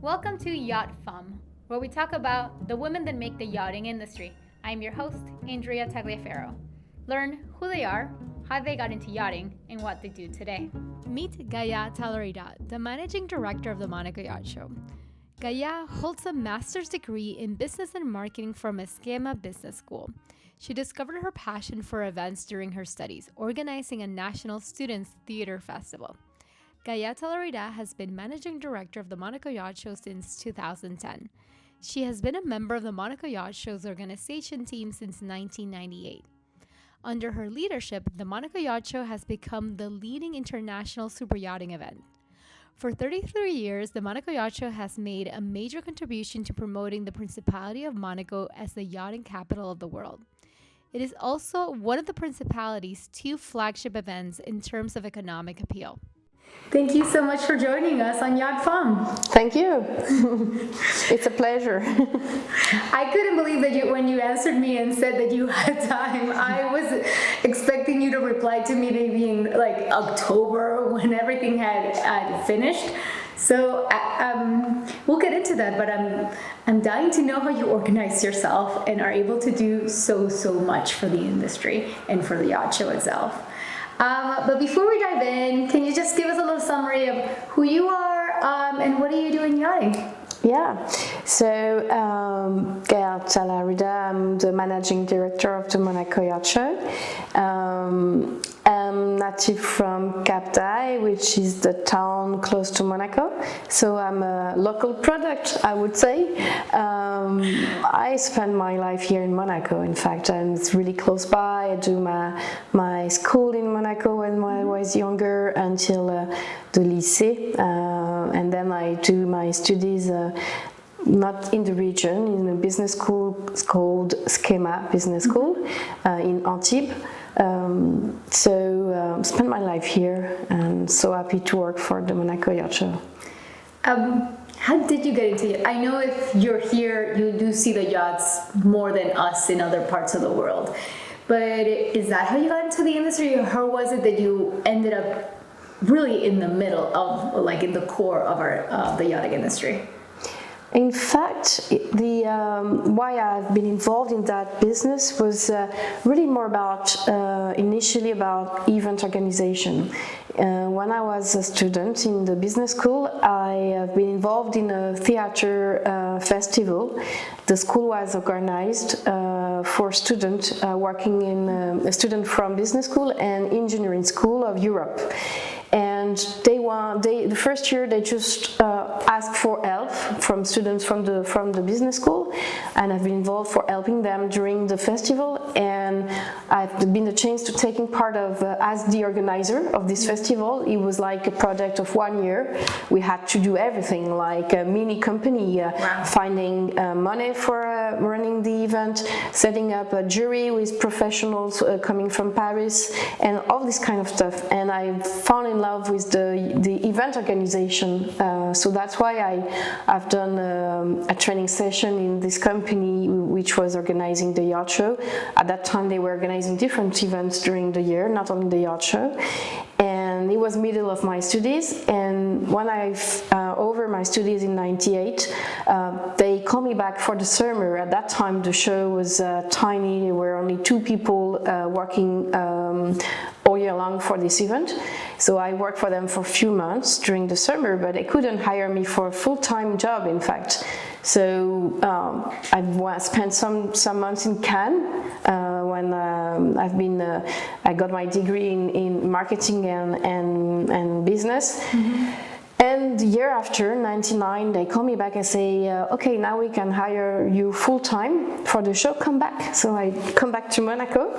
Welcome to Yacht Femme, where we talk about the women that make the yachting industry. I'm your host, Andrea Tagliaferro. Learn who they are, how they got into yachting, and what they do today. Meet Gaëlle Tallarida, the managing director of the Monaco Yacht Show. Gaelle holds a master's degree in business and marketing from Skema Business School. She discovered her passion for events during her studies, organizing a national students' theater festival. Gaëlle Tallarida has been managing director of the Monaco Yacht Show since 2010. She has been a member of the Monaco Yacht Show's organization team since 1998. Under her leadership, the Monaco Yacht Show has become the leading international superyachting event. For 33 years, the Monaco Yacht Show has made a major contribution to promoting the Principality of Monaco as the yachting capital of the world. It is also one of the Principality's two flagship events in terms of economic appeal. Thank you so much for joining us on Yacht Femme. Thank you. It's a pleasure. I couldn't believe that when you answered me and said that you had time. I was expecting you to reply to me maybe in like October when everything had finished. So we'll get into that, but I'm dying to know how you organize yourself and are able to do so much for the industry and for the yacht show itself. But before we dive in, can you just give us a little summary of who you are and what do you do in yachting? Yeah, so Gaëlle Tallarida, I'm the managing director of the Monaco Yacht Show. I'm native from Cap d'Aille, which is the town close to Monaco. So I'm a local product, I would say. I spend my life here in Monaco, in fact, and it's really close by. I do my school in Monaco when I was younger until the lycée, and then I do my studies not in the region, in a business school. It's called Skema Business School in Antibes. So spend my life here, and so happy to work for the Monaco Yacht Show. How did you get into it? I know if you're here, you do see the yachts more than us in other parts of the world. But is that how you got into the industry, or how was it that you ended up really in the middle of, like in the core of the yachting industry? In fact, why I've been involved in that business was really more about, initially about event organization. When I was a student in the business school, I have been involved in a theater festival. The school was organized for students working in a student from business school and engineering school of Europe. And the first year they just asked for help from students from the business school, and I've been involved for helping them during the festival. And I've been the chance to taking part of as the organizer of this festival. It was like a project of 1 year. We had to do everything, like a mini company, finding money for running the event, setting up a jury with professionals coming from Paris, and all this kind of stuff. And I found in love with the event organization, so that's why I've done a training session in this company which was organizing the yacht show. At that time they were organizing different events during the year, not only the yacht show. And it was middle of my studies, and when over my studies in '98, they called me back for the summer. At that time the show was tiny. There were only 2 people working all year long for this event. So I worked for them for a few months during the summer, but they couldn't hire me for a full-time job, in fact. So I spent some months in Cannes when I got my degree in marketing and business. Mm-hmm. And the year after, '99, they call me back and say, okay, now we can hire you full-time for the show, come back. So I come back to Monaco,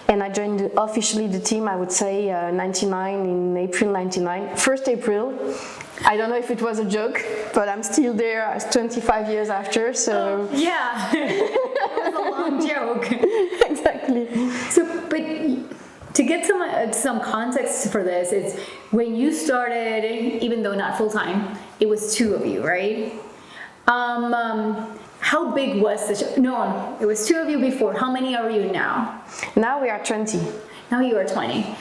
and I joined officially the team, I would say, '99, in April '99, 1st April. I don't know if it was a joke, but I'm still there 25 years after, so... Yeah, it was a long joke. Exactly. So, but... To get some context for this, it's when you started, even though not full-time, it was 2 of you, right? How big was the show? No, it was 2 of you before. How many are you now? Now we are 20. Now you are 20.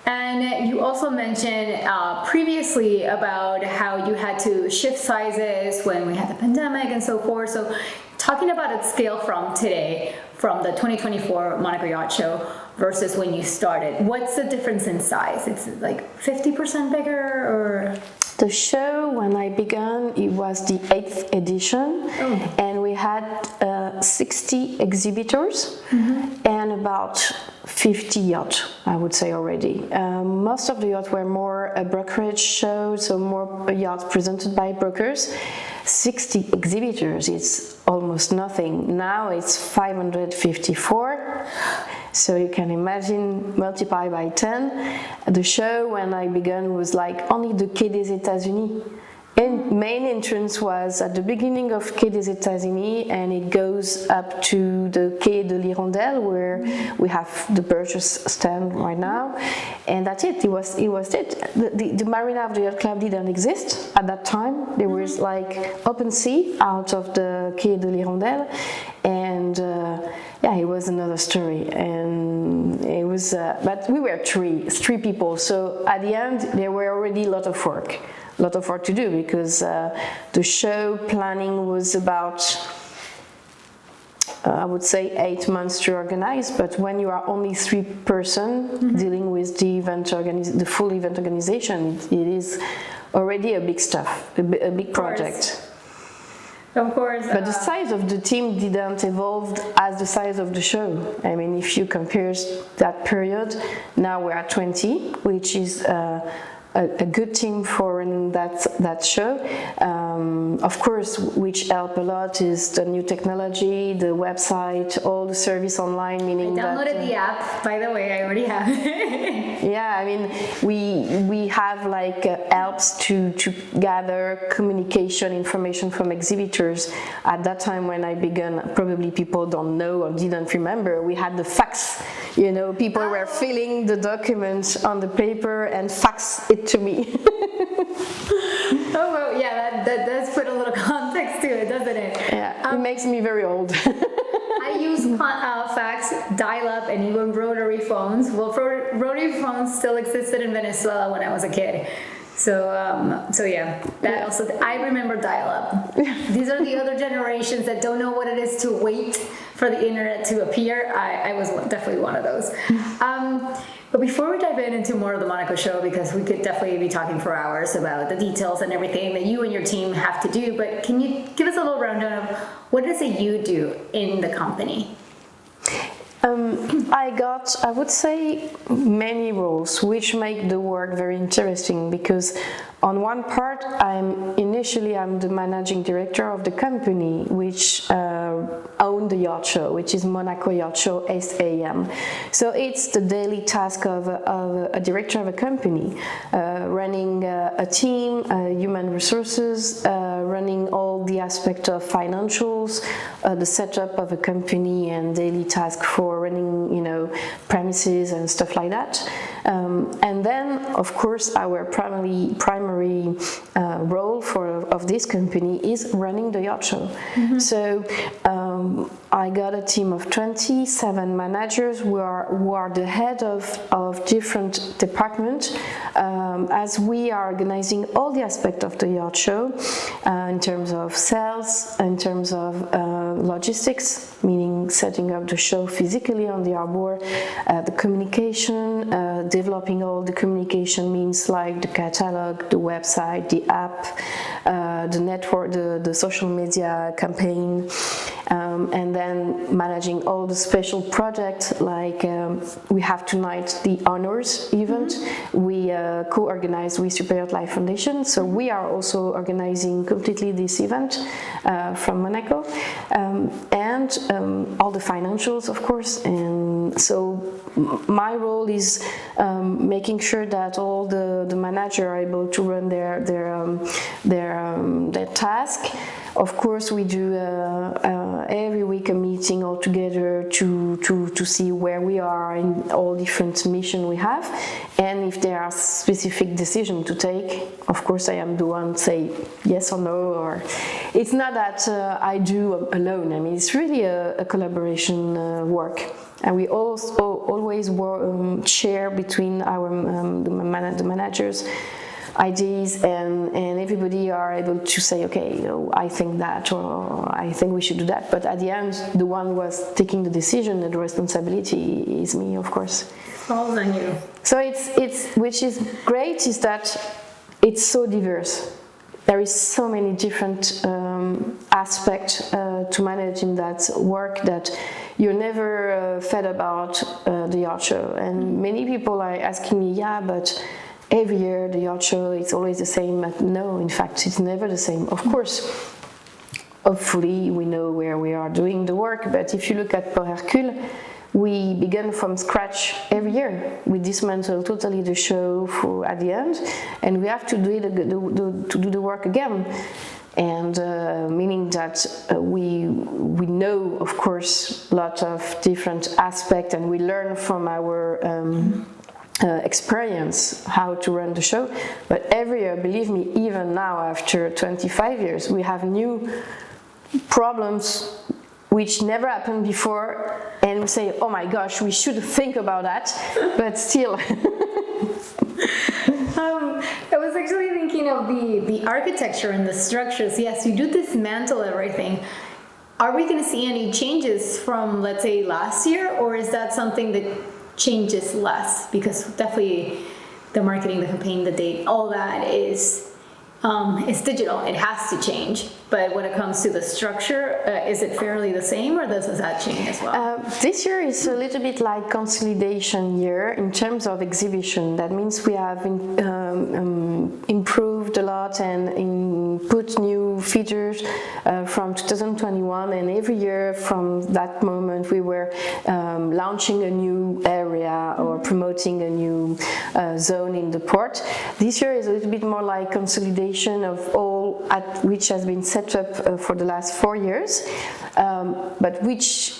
And you also mentioned previously about how you had to shift sizes when we had the pandemic and so forth. So talking about its scale from today, from the 2024 Monaco Yacht Show versus when you started, what's the difference in size? It's like 50% bigger, or? The show, when I began, it was the 8th edition, and we had 60 exhibitors and about 50 yachts, I would say already. Most of the yachts were more a brokerage show, so more yachts presented by brokers. 60 exhibitors, it's almost nothing. Now it's 554. So you can imagine, multiply by 10. The show, when I began, was like only the Quai des États-Unis. And main entrance was at the beginning of Quai des États-Unis, and it goes up to the Quai de l'Hirondelle, where we have the purchase stand right now, and that's it. It was it. The marina of the yacht club didn't exist at that time. There was like open sea out of the Quai de l'Hirondelle, and yeah, it was another story. And it was, but we were three people. So at the end, there were already a lot of work to do, because the show planning was about, I would say, 8 months to organize. But when you are only 3 person dealing with the event, the full event organization, it is already a big stuff, a big project. Of course. But the size of the team didn't evolve as the size of the show. I mean, if you compare that period, now we're at 20, which is a good team for running that show. Of course, which help a lot is the new technology, the website, all the service online, meaning I downloaded the app, by the way, I already have. Yeah, I mean, we have like helps to gather communication information from exhibitors. At that time when I began, probably people don't know or didn't remember, we had the fax. You know, people were filling the documents on the paper and fax it to me. Oh, well, yeah, that does put a little context to it, doesn't it? Yeah, it makes me very old. I use fax, dial-up, and even rotary phones. Well, rotary phones still existed in Venezuela when I was a kid. So yeah, that also, I remember dial-up. These are the other generations that don't know what it is to wait for the internet to appear. I was definitely one of those. But before we dive into more of the Monaco show, because we could definitely be talking for hours about the details and everything that you and your team have to do, but can you give us a little rundown of what is it you do in the company? I would say, many roles, which make the work very interesting, because on one part, I'm the managing director of the company, which own the yacht show, which is Monaco Yacht Show SAM. So it's the daily task of a director of a company, running a team, human resources, running all the aspect of financials, the setup of a company, and daily task for running, you know, premises and stuff like that. And then, of course, our primary role of this company is running the yacht show. So I got a team of 27 managers who are the head of different departments, as we are organizing all the aspects of the yacht show, in terms of sales, in terms of logistics, meaning setting up the show physically on the harbor, the communication, developing all the communication means like the catalog, the website, the app, the network, the social media campaign, and then managing all the special projects, like we have tonight the honors event. We co-organize with Superior Life Foundation, so we are also organizing completely this event from Monaco, and all the financials, of course. And so my role is making sure that all the managers are able to run their task. Of course, we do every week a meeting all together to see where we are in all different missions we have, and if there are specific decisions to take, of course I am the one say yes or no, or it's not that I do alone. I mean, it's really a collaboration work. and we also always share between the managers ideas, and everybody are able to say, okay, I think that, or I think we should do that. But at the end, the one who was taking the decision and the responsibility is me, of course. Falls on you. So it's which is great is that it's so diverse. There is so many different aspects to manage in that work that you're never fed about the yacht show. And many people are asking me, yeah, but every year the yacht show it's always the same. No, in fact, it's never the same. Of course, hopefully we know where we are doing the work, but if you look at Port Hercule, we began from scratch every year. We dismantle totally the show at the end, and we have to do the work again. And meaning that we know, of course, a lot of different aspects, and we learn from our experience how to run the show. But every year, believe me, even now after 25 years, we have new problems which never happened before, and we say, oh my gosh, we should think about that, but still. I was actually thinking of the architecture and the structures. Yes, you do dismantle everything. Are we going to see any changes from, let's say, last year, or is that something that changes less? Because definitely the marketing, the campaign, the date, all that is digital. It has to change. But when it comes to the structure, is it fairly the same, or does that change as well? This year is a little bit like consolidation year in terms of exhibition. That means we have improved a lot and put new features from 2021, and every year from that moment we were launching a new area or promoting a new zone in the port. This year is a little bit more like consolidation of all which has been set up for the last 4 years, but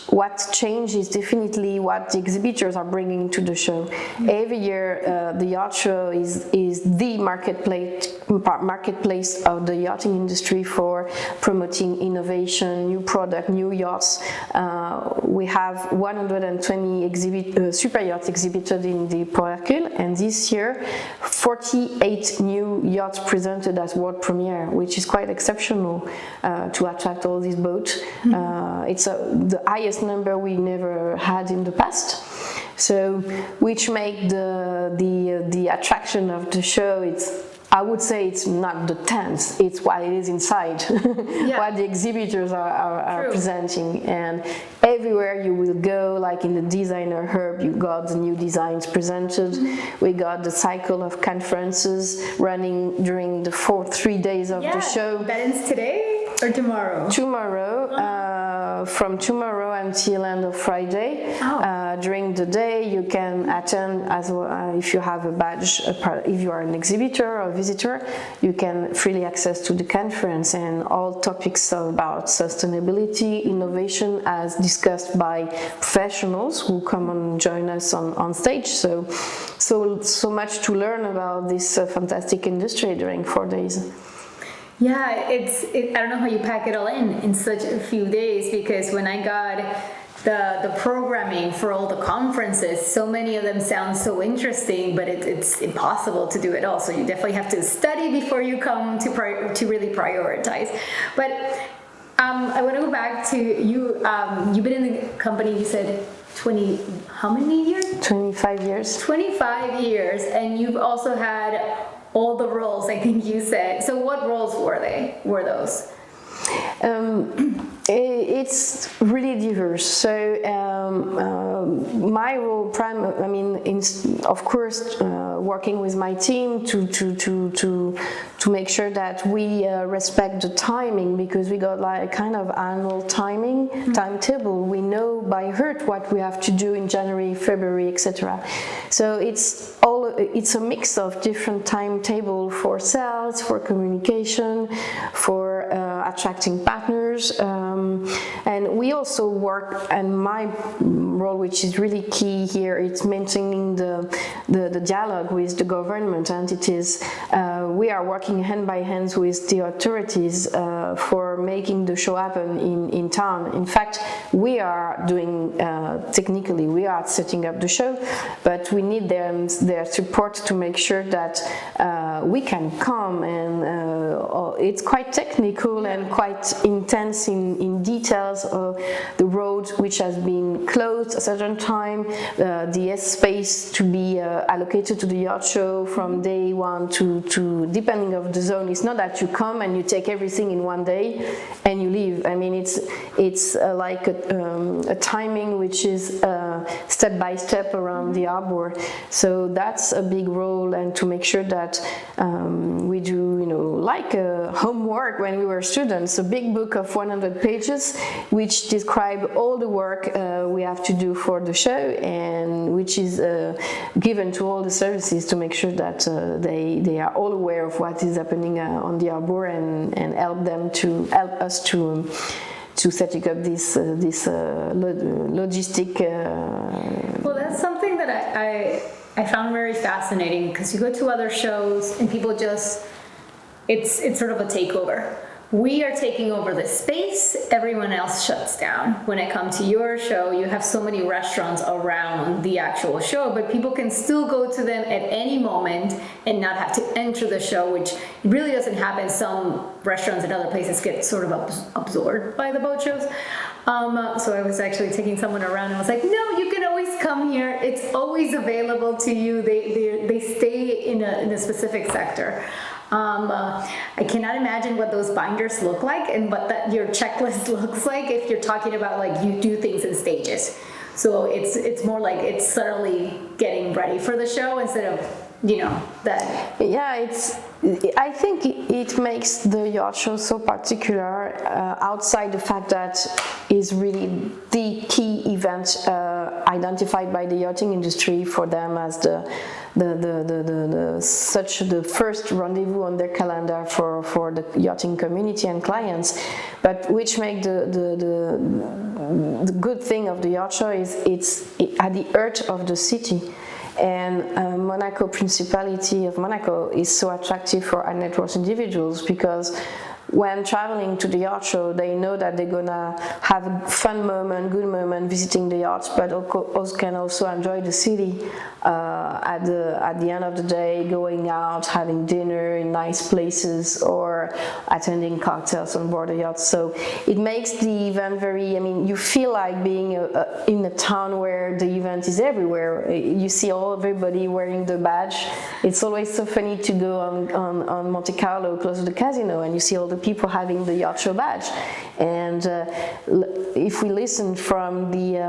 what changed is definitely what the exhibitors are bringing to the show. Every year the yacht show is the marketplace of the yachting industry for promoting innovation, new product, new yachts. We have 120 super yachts exhibited in the Port Hercule, and this year 48 new yachts presented as world premiere, which is quite exceptional to attract all these boats. It's the highest number we never had in the past. So, which make the attraction of the show, I would say it's not the tents, it's what it is inside, what the exhibitors are presenting. And everywhere you will go, like in the designer hub, you got the new designs presented. We got the cycle of conferences running during the 3 days of the show. That ends today or tomorrow? Tomorrow, from tomorrow until end of Friday. During the day you can attend as well, if you have a badge, if you are an exhibitor or visitor, you can freely access to the conference, and all topics about sustainability, innovation as discussed by professionals who come and join us on stage. So much to learn about this fantastic industry during 4 days. Yeah, I don't know how you pack it all in such a few days, because when I got the programming for all the conferences, so many of them sound so interesting, but it's impossible to do it all. So you definitely have to study before you come to really prioritize. But I want to go back to you. You've been in the company, you said 20, how many years? 25 years. 25 years, and you've also had all the roles, I think you said. So what roles were those? It's really diverse. So my role, of course, working with my team to make sure that we respect the timing, because we got like kind of annual timetable. We know by heart what we have to do in January, February, etc. So it's a mix of different timetable for sales, for communication, for attracting partners, and we also work, and my role, which is really key here, it's maintaining the dialogue with the government entities. We are working hand by hand with the authorities for making the show happen in town. In fact, we are doing, technically, we are setting up the show, but we need their support to make sure that we can come, and it's quite technical and quite intense in details of the road which has been closed a certain time, the space to be allocated to the yacht show from day one to depending of the zone. It's not that you come and you take everything in one day and you leave. I mean, it's like a timing which is step by step around the harbor. So that's a big role, and to make sure that we do, like homework when we were students, a big book of 100 pages which describe all the work we have to do for the show, and which is given to all the services to make sure that they are all aware of what is happening on the harbor, and help us to setting up this logistic. Well, that's something that I found very fascinating, because you go to other shows and people just, it's sort of a takeover. We are taking over the space, everyone else shuts down. When I come to your show, you have so many restaurants around the actual show, but people can still go to them at any moment and not have to enter the show, which really doesn't happen. Some restaurants and other places get sort of absorbed by the boat shows. So I was actually taking someone around and was like, no, you can always come here. It's always available to you. They stay in a specific sector. I cannot imagine what those binders look like and what your checklist looks like if you're talking about, like, you do things in stages. So it's more like it's subtly getting ready for the show instead of, that. Yeah, I think it makes the yacht show so particular, outside the fact that it's really the key event identified by the yachting industry for them as the first rendezvous on their calendar for the yachting community and clients. But which make the good thing of the yacht show is it's at the heart of the city. And Monaco, Principality of Monaco is so attractive for high net worth individuals, because when traveling to the yacht show, they know that they're gonna have a fun moment, good moment visiting the yachts, but can also enjoy the city at the end of the day, going out, having dinner in nice places, or attending cocktails on board the yacht. So it makes the event very, you feel like being in a town where the event is everywhere. You see everybody wearing the badge. It's always so funny to go on Monte Carlo, close to the casino, and you see all the people having the yacht show badge. And if we listen from the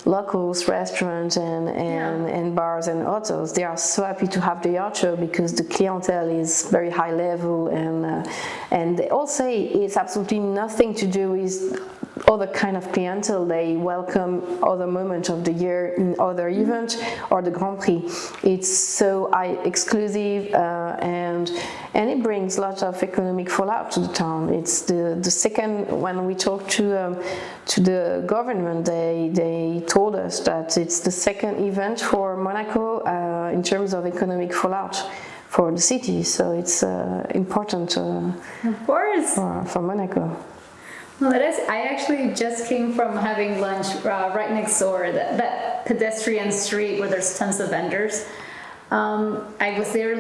locals, restaurants and bars and hotels, they are so happy to have the yacht show because the clientele is very high level, and they all say it's absolutely nothing to do with other kind of clientele. They welcome other moments of the year in other events or the Grand Prix. It's so exclusive, and it brings lots of economic fallout to the town. It's the second, when we talked to the government, they told us that it's the second event for Monaco in terms of economic fallout for the city. So it's important of course for Monaco. Well, it is. I actually just came from having lunch right next door, that pedestrian street where there's tons of vendors. I was there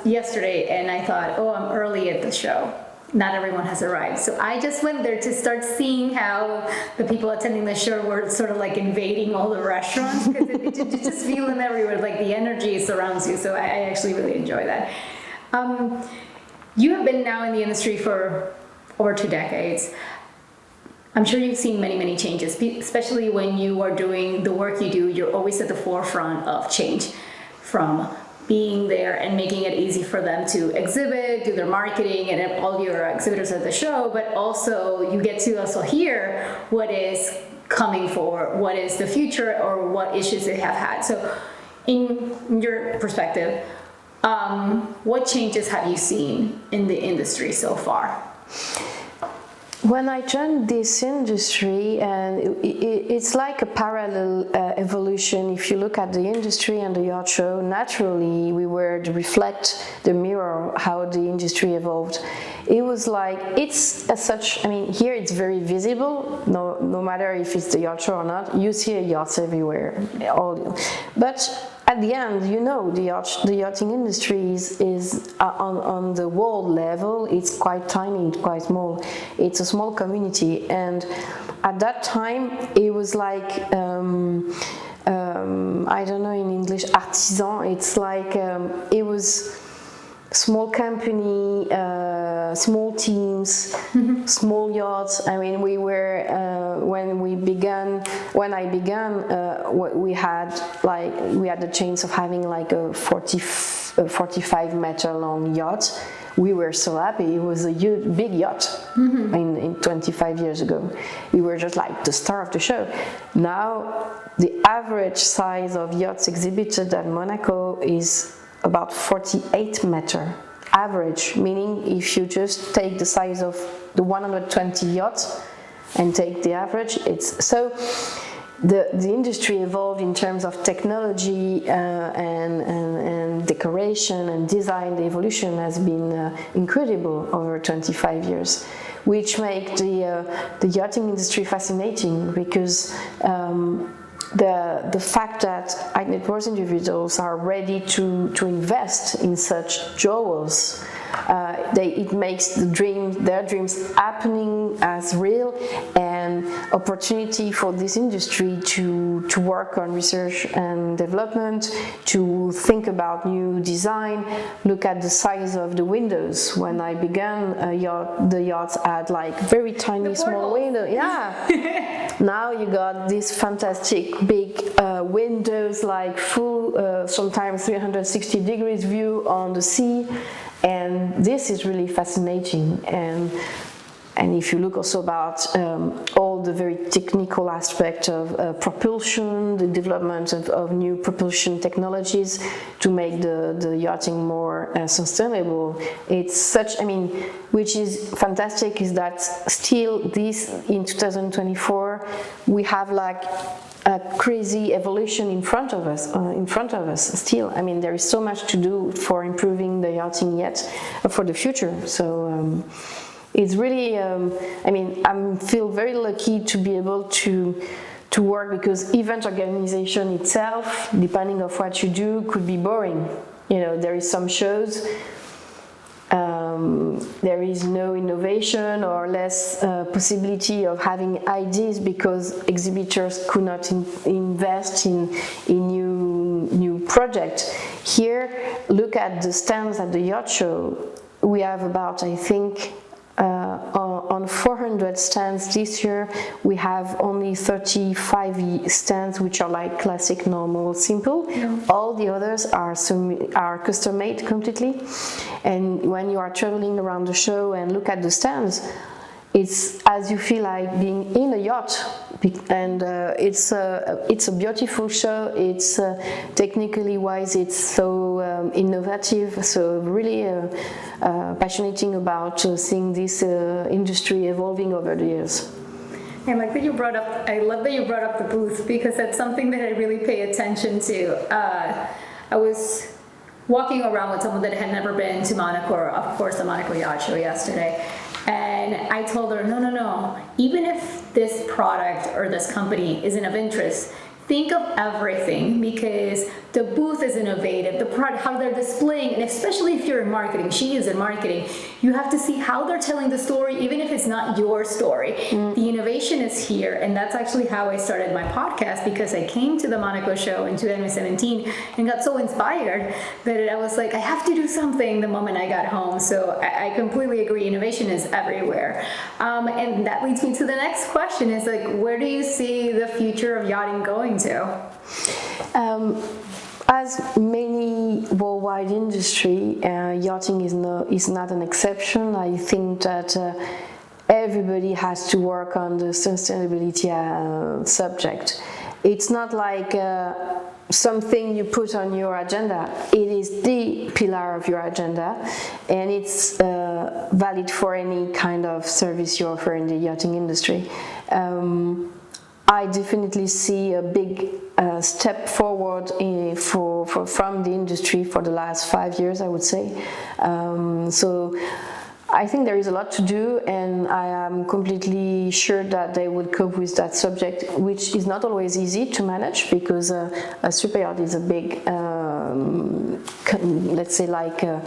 yesterday, and I thought, I'm early at the show. Not everyone has arrived. So I just went there to start seeing how the people attending the show were sort of like invading all the restaurants, because you just feel them everywhere, like the energy surrounds you. So I actually really enjoy that. You have been now in the industry for over 2 decades. I'm sure you've seen many, many changes, especially when you are doing the work you do. You're always at the forefront of change, from being there and making it easy for them to exhibit, do their marketing, and all your exhibitors at the show, but also you get to also hear what is coming forward, what is the future, or what issues they have had. So in your perspective, what changes have you seen in the industry so far? When I joined this industry, and it's like a parallel evolution. If you look at the industry and the yacht show, naturally we were to reflect the mirror how the industry evolved. It was like, it's as such, I mean, here it's very visible, no matter if it's the yacht show or not, you see yachts everywhere. But at the end, you know, the yachting industry is on the world level, it's quite tiny, it's quite small. It's a small community, and at that time, it was like, I don't know in English, artisan, it's like, it was small company, small teams, small yachts. I mean, we were when I began, we had the chance of having like a 45 meter long yacht. We were so happy. It was a huge, big yacht in 25 years ago. We were just like the star of the show. Now, the average size of yachts exhibited at Monaco is about 48 meter average, meaning if you just take the size of the 120 yachts and take the average, it's so the industry evolved in terms of technology and decoration and design. The evolution has been incredible over 25 years, which make the yachting industry fascinating, because the fact that high net worth individuals are ready to invest in such jewels, it makes their dreams happening as real, and opportunity for this industry to work on research and development, to think about new design. Look at the size of the windows. When I began, the yachts had like very tiny small windows. Yeah. Now you got these fantastic big windows, like full, sometimes 360 degrees view on the sea, and this is really fascinating. And if you look also about all the very technical aspect of propulsion, the development of new propulsion technologies to make the yachting more sustainable, it's such, I mean, which is fantastic, is that still this in 2024 we have like a crazy evolution in front of us still. I mean, there is so much to do for improving the yachting yet for the future. So it's really, I mean, I feel very lucky to be able to work, because event organization itself, depending on what you do, could be boring. You know, there is some shows, there is no innovation or less possibility of having ideas, because exhibitors could not invest in new projects. Here, look at the stands at the yacht show. We have about, I think, on 400 stands this year, we have only 35 stands which are like classic, normal, simple. Yeah. All the others are custom made completely. And when you are traveling around the show and look at the stands, it's as you feel like being in a yacht, and it's a beautiful show. It's technically wise, it's so innovative, so really passionate about seeing this industry evolving over the years. I like that you brought up. I love that you brought up the booth, because that's something that I really pay attention to. I was walking around with someone that had never been to Monaco, or of course the Monaco Yacht Show yesterday. And I told her, no, even if this product or this company isn't of interest, think of everything, because the booth is innovative, the product, how they're displaying, and especially if you're in marketing, she is in marketing, you have to see how they're telling the story, even if it's not your story. The innovation is here, and that's actually how I started my podcast, because I came to the Monaco show in 2017 and got so inspired that I was like, I have to do something the moment I got home. So I completely agree, innovation is everywhere. And that leads me to the next question, is like, where do you see the future of yachting going to? As many worldwide industry, yachting is not an exception. I think that everybody has to work on the sustainability subject. It's not like something you put on your agenda. It is the pillar of your agenda, and it's valid for any kind of service you offer in the yachting industry. I definitely see a big step forward from the industry for the last 5 years, I would say. So I think there is a lot to do, and I am completely sure that they would cope with that subject, which is not always easy to manage, because a super yacht is a big, let's say, like a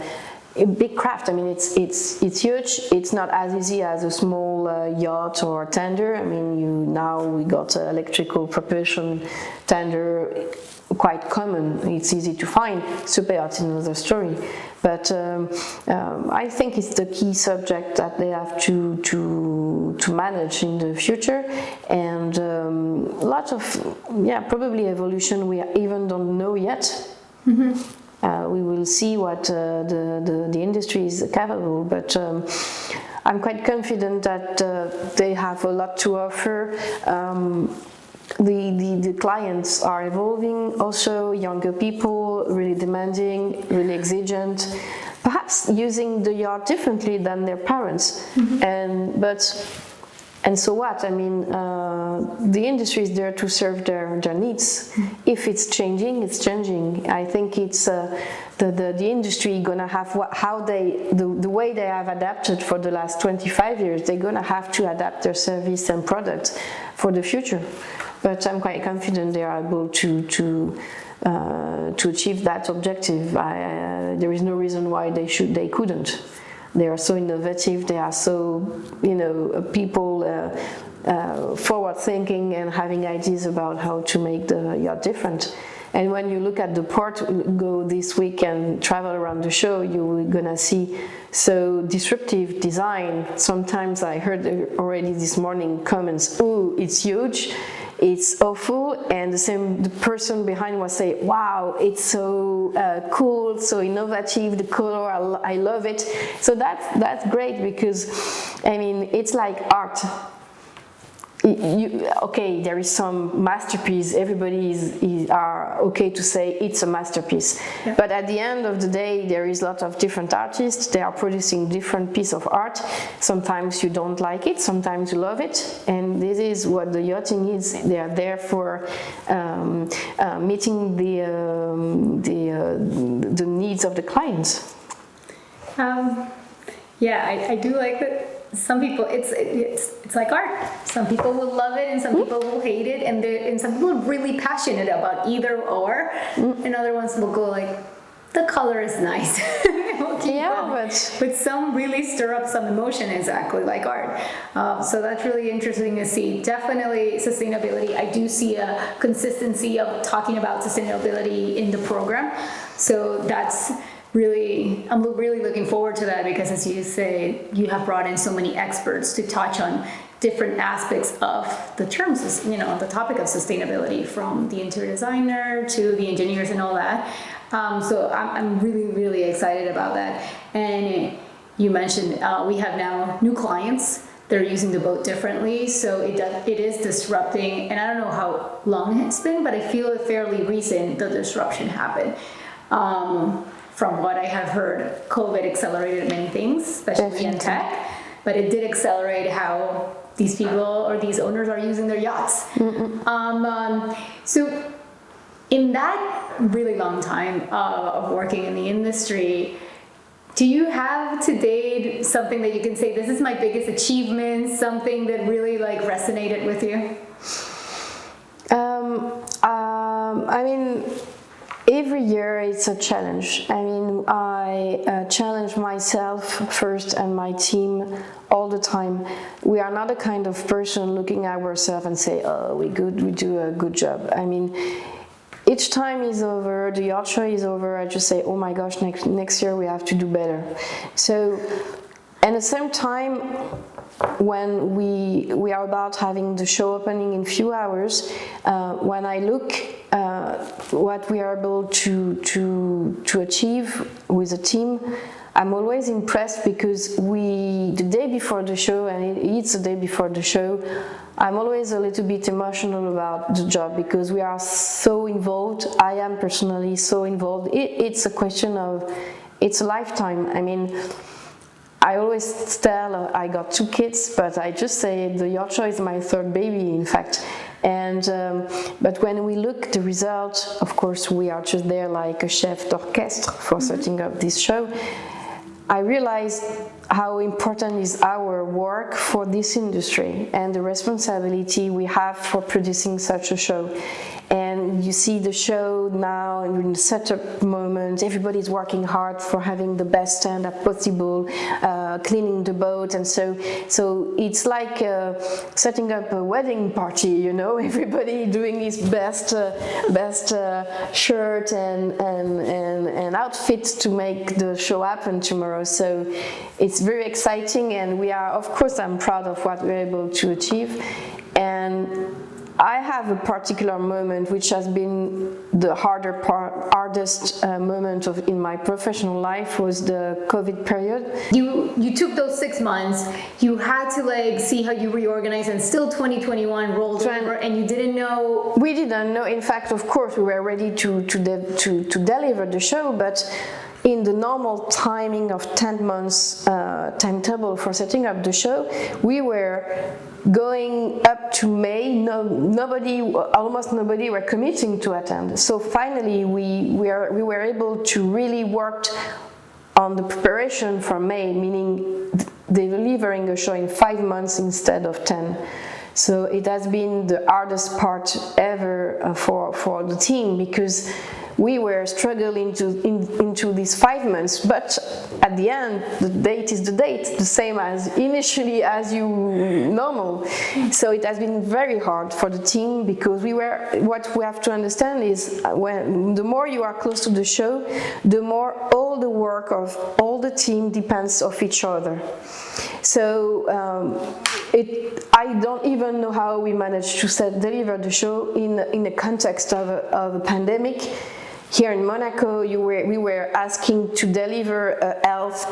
big craft. I mean, it's huge. It's not as easy as a small yacht or tender. I mean, we got electrical propulsion tender, quite common. It's easy to find. Super yacht is another story. But I think it's the key subject that they have to manage in the future, and lots of probably evolution we even don't know yet. Mm-hmm. We will see what the industry is capable, but I'm quite confident that they have a lot to offer. The clients are evolving, also younger people, really demanding, really exigent, perhaps using the yacht differently than their parents. Mm-hmm. And so what? I mean, the industry is there to serve their needs. Mm-hmm. If it's changing, it's changing. I think it's the industry gonna have the way they have adapted for the last 25 years. They're gonna have to adapt their service and product for the future. But I'm quite confident they are able to achieve that objective. There is no reason why they couldn't. They are so innovative. They are so, people forward thinking and having ideas about how to make the yacht different. And when you look at the port, go this week and travel around the show, you're gonna see so disruptive design. Sometimes I heard already this morning comments, "Ooh, it's huge, it's awful," and the person behind was saying, "Wow, it's so cool, so innovative, the color, I love it." So that's great, because I mean, it's like art. Okay, there is some masterpiece. Everybody are okay to say it's a masterpiece, yeah. But at the end of the day, there is a lot of different artists. They are producing different piece of art. Sometimes you don't like it, sometimes you love it, and this is what the yachting is. They are there for meeting the needs of the clients. I do like that. Some people, it's like art. Some people will love it, and some people will hate it, and some people are really passionate about either or, and other ones will go like, the color is nice. But some really stir up some emotion, exactly like art. So that's really interesting to see. Definitely sustainability. I do see a consistency of talking about sustainability in the program. So that's I'm really looking forward to that, because as you say, you have brought in so many experts to touch on different aspects of the terms, the topic of sustainability, from the interior designer to the engineers and all that. So I'm really, really excited about that. And you mentioned we have now new clients. They're using the boat differently, so it is disrupting. And I don't know how long it's been, but I feel fairly recent the disruption happened. From what I have heard, COVID accelerated many things, especially in tech, but it did accelerate how these people or these owners are using their yachts. So in that really long time of working in the industry, do you have to date something that you can say, this is my biggest achievement, something that really resonated with you? I mean, every year it's a challenge. I mean, I challenge myself first and my team all the time. We are not a kind of person looking at ourselves and say, "Oh, we do a good job." I mean, each time is over, the yacht show is over, I just say, "Oh my gosh, next year we have to do better." So, at the same time, when we are about having the show opening in few hours, when I look what we are able to achieve with the team, I'm always impressed because the day before the show, and it's the day before the show, I'm always a little bit emotional about the job because we are so involved. I am personally so involved. It's a question of, it's a lifetime. I mean, I always tell, I got 2 kids, but I just say the yacht show is my 3rd baby, in fact. And but when we look at the result, of course, we are just there like a chef d'orchestre for setting up this show. I realized how important is our work for this industry and the responsibility we have for producing such a show. And you see the show now in the setup moment, everybody's working hard for having the best stand-up possible, cleaning the boat, and so it's like setting up a wedding party, you know, everybody doing his best shirt and outfits to make the show happen tomorrow. So it's very exciting, and we are, of course, I'm proud of what we're able to achieve. And I have a particular moment which has been the hardest moment in my professional life was the COVID period. You took those 6 months, you had to like see how you reorganize, and still 2021 rolled over and you didn't know. We didn't know. In fact, of course, we were ready to deliver the show, but in the normal timing of 10 months timetable for setting up the show, we were going up to May. Almost nobody were committing to attend. So finally, we were able to really work on the preparation for May, meaning delivering a show in 5 months instead of 10. So it has been the hardest part ever for the team, because we were struggling into these 5 months, but at the end, the date is the date, the same as initially as you normal. So it has been very hard for the team, because what we have to understand is when the more you are close to the show, the more all the work of all the team depends of each other. So I don't even know how we managed to deliver the show in the context of a pandemic. Here in Monaco, we were asking to deliver a health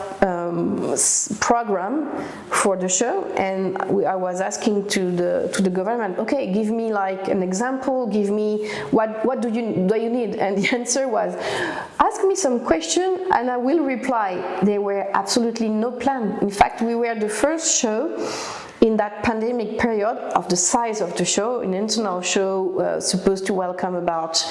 program for the show, and I was asking to the government, okay, give me like an example, give me what do you need, and the answer was, ask me some question and I will reply. There were absolutely no plan. In fact, we were the first show in that pandemic period of the size of the show, an international show supposed to welcome about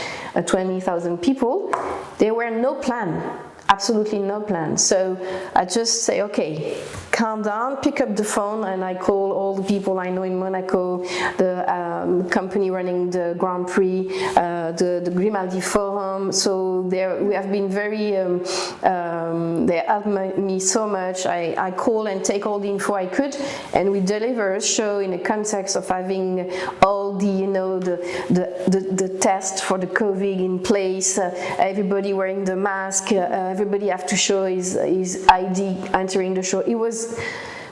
20,000 people. There were no plan, absolutely no plan. So I just say, okay, calm down, pick up the phone, and I call all the people I know in Monaco, the company running the Grand Prix, the Grimaldi Forum. So we have been very, they helped me so much. I call and take all the info I could, and we deliver a show in the context of having all the, you know, the test for the COVID in place, everybody wearing the mask, everybody have to show his ID entering the show. It was,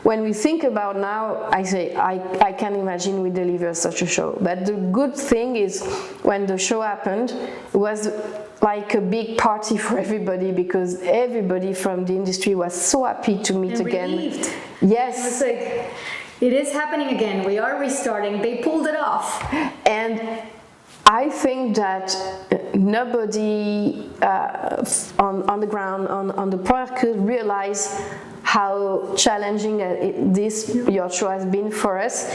when we think about now, I say, I can't imagine we deliver such a show. But the good thing is, when the show happened, it was like a big party for everybody, because everybody from the industry was so happy to meet again. Relieved. Yes. It was like, it is happening again. We are restarting. They pulled it off. And I think that nobody on the ground, on the product, could realize how challenging this yacht show has been for us.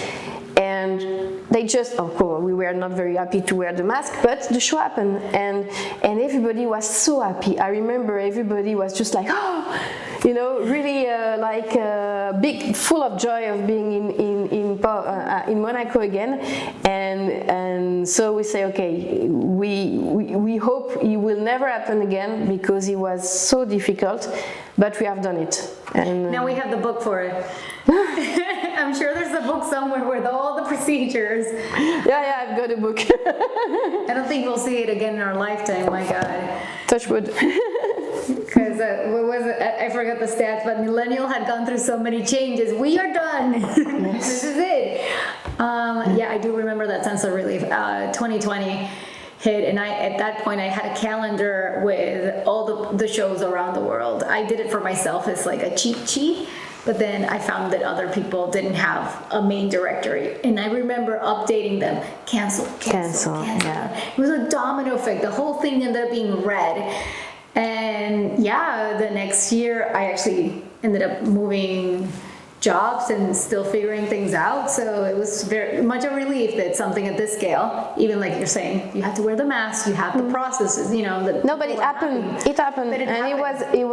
And they just, of course, we were not very happy to wear the mask, but the show happened, and everybody was so happy. I remember everybody was just like, oh, you know, really like big, full of joy of being in Monaco again. And so we say, okay, we hope it will never happen again, because it was so difficult, but we have done it. And now we have the book for it. I'm sure there's a book somewhere with all the procedures. Yeah, I've got a book. I don't think we'll see it again in our lifetime, my God. Touch wood. Because what was it? I forgot the stats, but Millennial had gone through so many changes. We are done. Yes. This is it. Yeah, I do remember that sense of relief. 2020 hit, and at that point I had a calendar with all the shows around the world. I did it for myself as like a cheat sheet, but then I found that other people didn't have a main directory, and I remember updating them, cancel. Yeah. It was a domino effect. The whole thing ended up being red. And yeah, the next year I actually ended up moving jobs and still figuring things out. So it was very much a relief that something at this scale, even like you're saying, you have to wear the mask, you have the processes, you know. No, but it happened. It happened, and it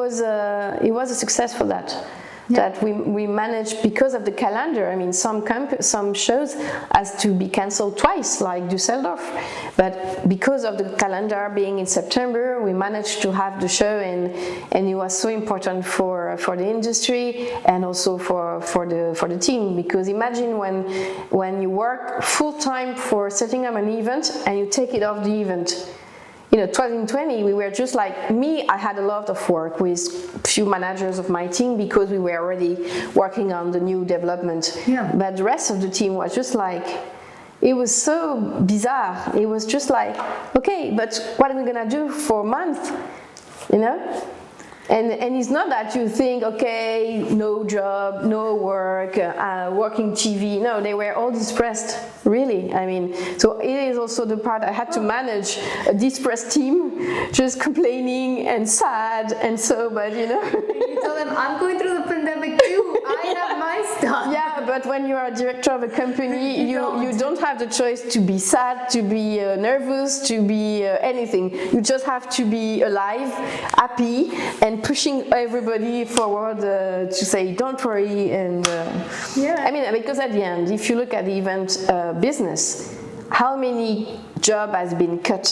was a success for that. Yeah. That we managed because of the calendar. I mean, some shows has to be cancelled twice, like Düsseldorf, but because of the calendar being in September, we managed to have the show, and it was so important for the industry and also for the team. Because imagine when you work full time for setting up an event and you take it off the event. You know, 2020, we were just like me. I had a lot of work with few managers of my team because we were already working on the new development. Yeah. But the rest of the team was just like, it was so bizarre. It was just like, okay, but what are we gonna do for a month? You know? And it's not that you think, okay, no job, no work, working TV. No, they were all depressed, really. I mean, so it is also the part I had to manage a depressed team, just complaining and sad and so, but you know. You tell them, I'm going through the pandemic too. I have my stuff. Yeah, but when you are a director of a company, you don't have the choice to be sad, to be nervous, to be anything. You just have to be alive, happy, and pushing everybody forward to say don't worry. And I mean, because at the end, if you look at the event business, how many job has been cut,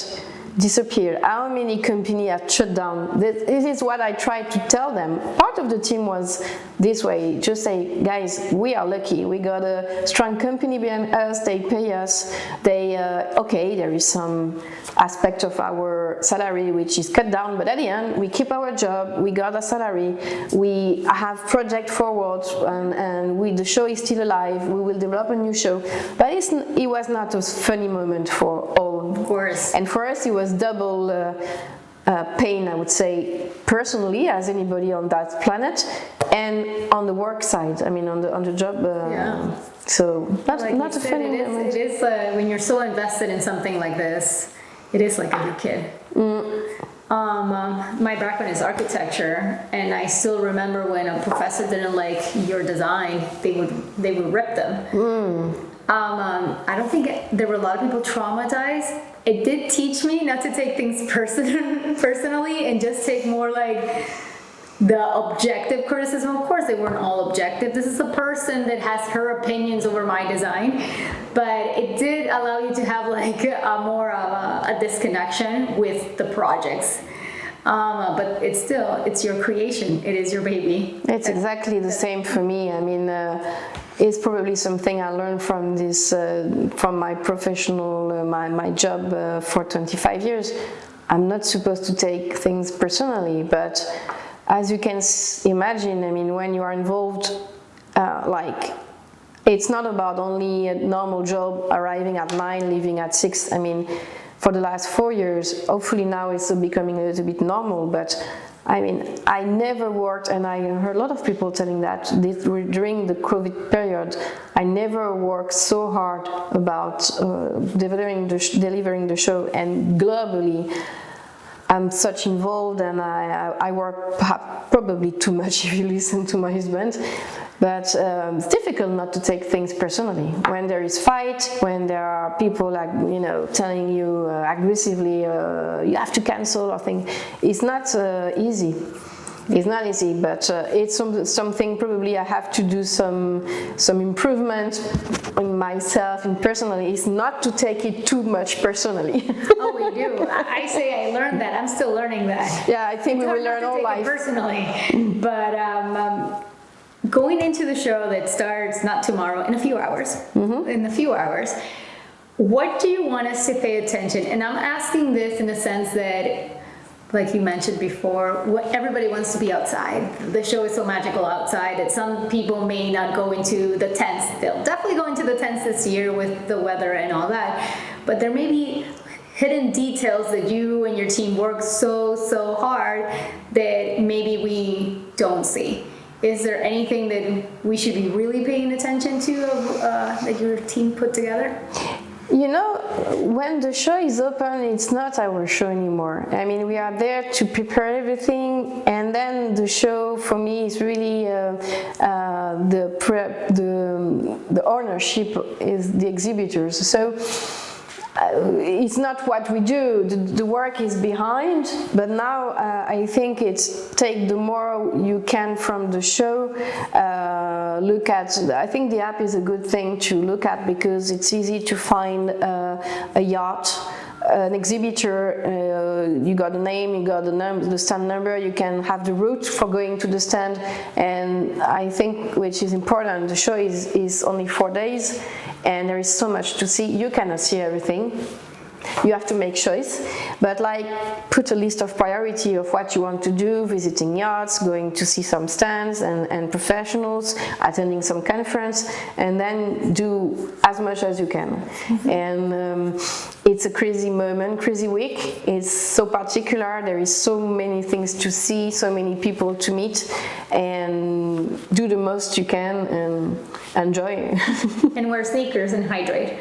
disappeared, how many company have shut down? This is what I tried to tell them. Part of the team was this way, just say, guys, we are lucky, we got a strong company behind us, they pay us, they okay, there is some aspect of our salary which is cut down, but at the end we keep our job, we got a salary, we have project forward, and the show is still alive, we will develop a new show. But it was not a funny moment for all. Of course. And for us it was double pain, I would say, personally, as anybody on that planet, and on the work side. I mean, on the job. So not a funny moment. It is when you're so invested in something like this. It is like a new kid. My background is architecture, and I still remember when a professor didn't like your design, they would rip them. I don't think there were a lot of people traumatized. It did teach me not to take things personally and just take more like the objective criticism. Of course, they weren't all objective. This is a person that has her opinions over my design, but it did allow you to have like more of a disconnection with the projects. But it's your creation. It is your baby. It's exactly the same for me. I mean, it's probably something I learned from this, from my professional, my job for 25 years. I'm not supposed to take things personally, but as you can imagine, I mean, when you are involved, like, it's not about only a normal job, arriving at 9, leaving at 6. I mean, for the last 4 years, hopefully now it's becoming a little bit normal, but I mean, I never worked, and I heard a lot of people telling that during the COVID period, I never worked so hard about delivering the show, and globally, I'm such involved, and I work probably too much if you listen to my husband. But it's difficult not to take things personally. When there is fight, when there are people like, you know, telling you aggressively you have to cancel or things, it's not easy. It's not easy, but it's something probably I have to do some improvement in myself and personally. Is not to take it too much personally. Oh, we do. I say I learned that. I'm still learning that. Yeah, I think we will learn all life. Personally, but. Going into the show that starts not tomorrow, in a few hours, what do you want us to pay attention? And I'm asking this in the sense that, like you mentioned before, everybody wants to be outside. The show is so magical outside that some people may not go into the tents. They'll definitely go into the tents this year with the weather and all that. But there may be hidden details that you and your team work so hard that maybe we don't see. Is there anything that we should be really paying attention to that your team put together? You know, when the show is open, it's not our show anymore. I mean, we are there to prepare everything, and then the show for me is really the ownership is the exhibitors. So it's not what we do. The work is behind, but now I think it's take the more you can from the show. Look at. I think the app is a good thing to look at because it's easy to find a yacht, an exhibitor. You got the name, you got the stand number. You can have the route for going to the stand, and I think which is important. The show is only 4 days. And there is so much to see. You cannot see everything. You have to make choice, but like put a list of priority of what you want to do, visiting yachts, going to see some stands and professionals, attending some conference, and then do as much as you can. And it's a crazy moment, crazy week. It's so particular. There is so many things to see, so many people to meet, and do the most you can and enjoy. And wear sneakers and hydrate.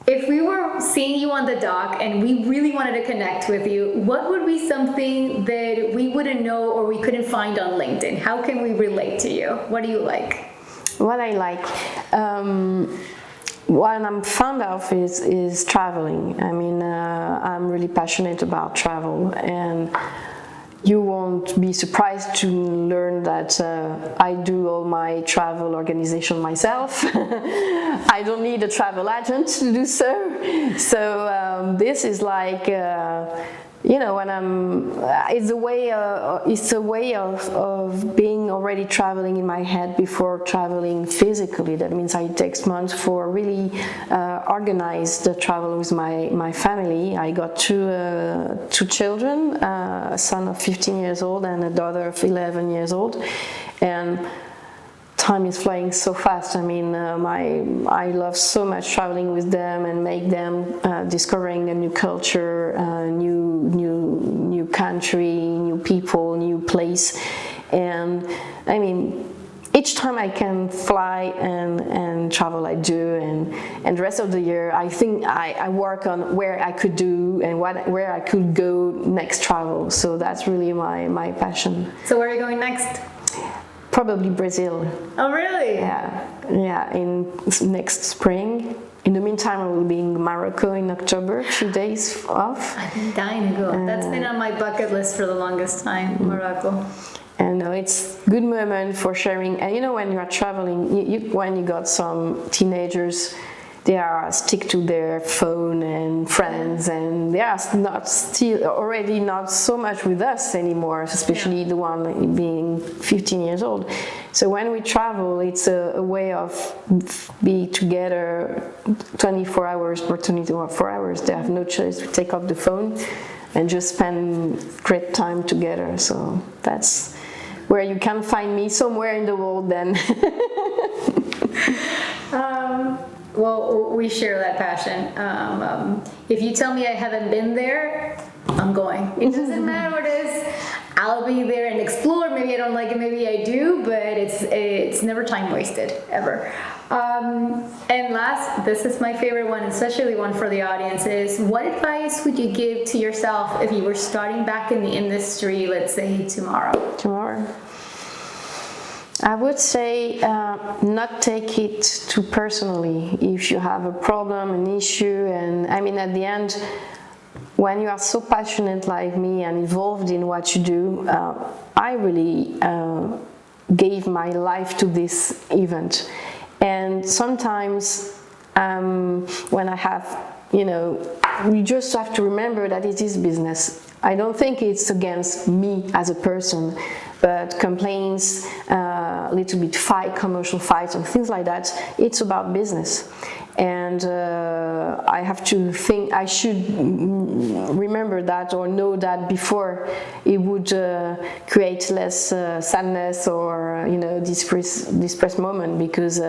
If we were seeing you on the dock and we really wanted to connect with you, what would be something that we wouldn't know or we couldn't find on LinkedIn? How can we relate to you? What do you like? What I like, what I'm fond of is traveling. I mean, I'm really passionate about travel, and you won't be surprised to learn that I do all my travel organization myself. I don't need a travel agent to do so. So this is like, you know, when it's a way of being already traveling in my head before traveling physically. That means it takes months for really organize the travel with my family. I got two children, a son of 15 years old and a daughter of 11 years old, and time is flying so fast. I mean, I love so much traveling with them and make them discovering a new culture, new country, new people, new place. And I mean, each time I can fly and travel, I do, and the rest of the year I think I work on where I could do and where I could go next travel. So that's really my passion. So where are you going next? Probably Brazil. Oh, really? Yeah, in next spring. In the meantime, I will be in Morocco in October, a few days off. I've been dying to go. That's been on my bucket list for the longest time, Morocco. And it's a good moment for sharing. And you know, when you are traveling, when you got some teenagers, they are stick to their phone and friends, and they are already not so much with us anymore, especially the one being 15 years old. So when we travel, it's a way of be together 24 hours per 24 hours. They have no choice to take up the phone and just spend great time together. So that's where you can find me, somewhere in the world then. Well, we share that passion. If you tell me I haven't been there, I'm going. It doesn't matter what it is. I'll be there and explore. Maybe I don't like it, maybe I do, but it's never time wasted, ever. And last, this is my favorite one, especially one for the audience, is what advice would you give to yourself if you were starting back in the industry, let's say tomorrow? I would say not take it too personally. If you have a problem, an issue, and I mean at the end, when you are so passionate like me and involved in what you do, I really gave my life to this event. And sometimes when I have, you know, you just have to remember that it is business. I don't think it's against me as a person, but complaints, a little bit commercial fights and things like that, it's about business. And I have to think, I should remember that or know that before it would create less sadness or, you know, depressed moment, because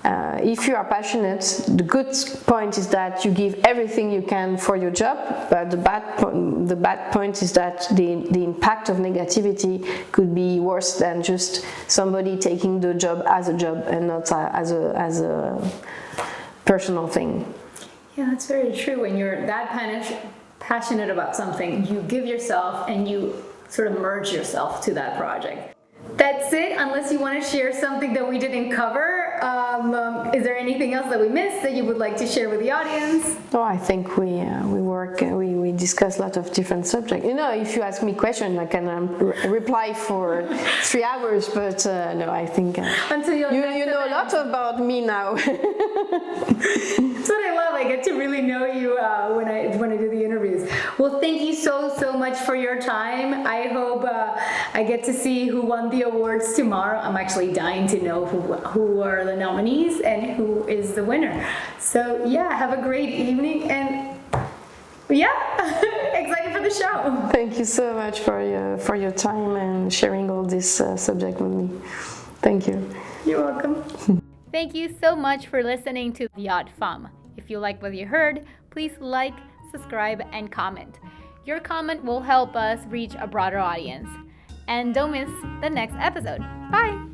If you are passionate, the good point is that you give everything you can for your job, but the bad point is that the impact of negativity could be worse than just somebody taking the job as a job and not as a personal thing. Yeah, that's very true. When you're that passionate about something, you give yourself and you sort of merge yourself to that project. That's it, unless you want to share something that we didn't cover. Is there anything else that we missed that you would like to share with the audience? No, I think we discuss a lot of different subjects. If you ask me questions, I can reply for 3 hours, but no, I think until you know a lot about me now. That's what I love. I get to really know you when I do the interviews. Well, thank you so much for your time. I hope I get to see who won the awards tomorrow. I'm actually dying to know who are the nominees and who is the winner. So yeah, have a great evening and excited for the show. Thank you so much for your time and sharing all this subject with me. Thank you. You're welcome. Thank you so much for listening to Yacht Femme. If you like what you heard, please like, subscribe, and comment. Your comment will help us reach a broader audience. And don't miss the next episode. Bye!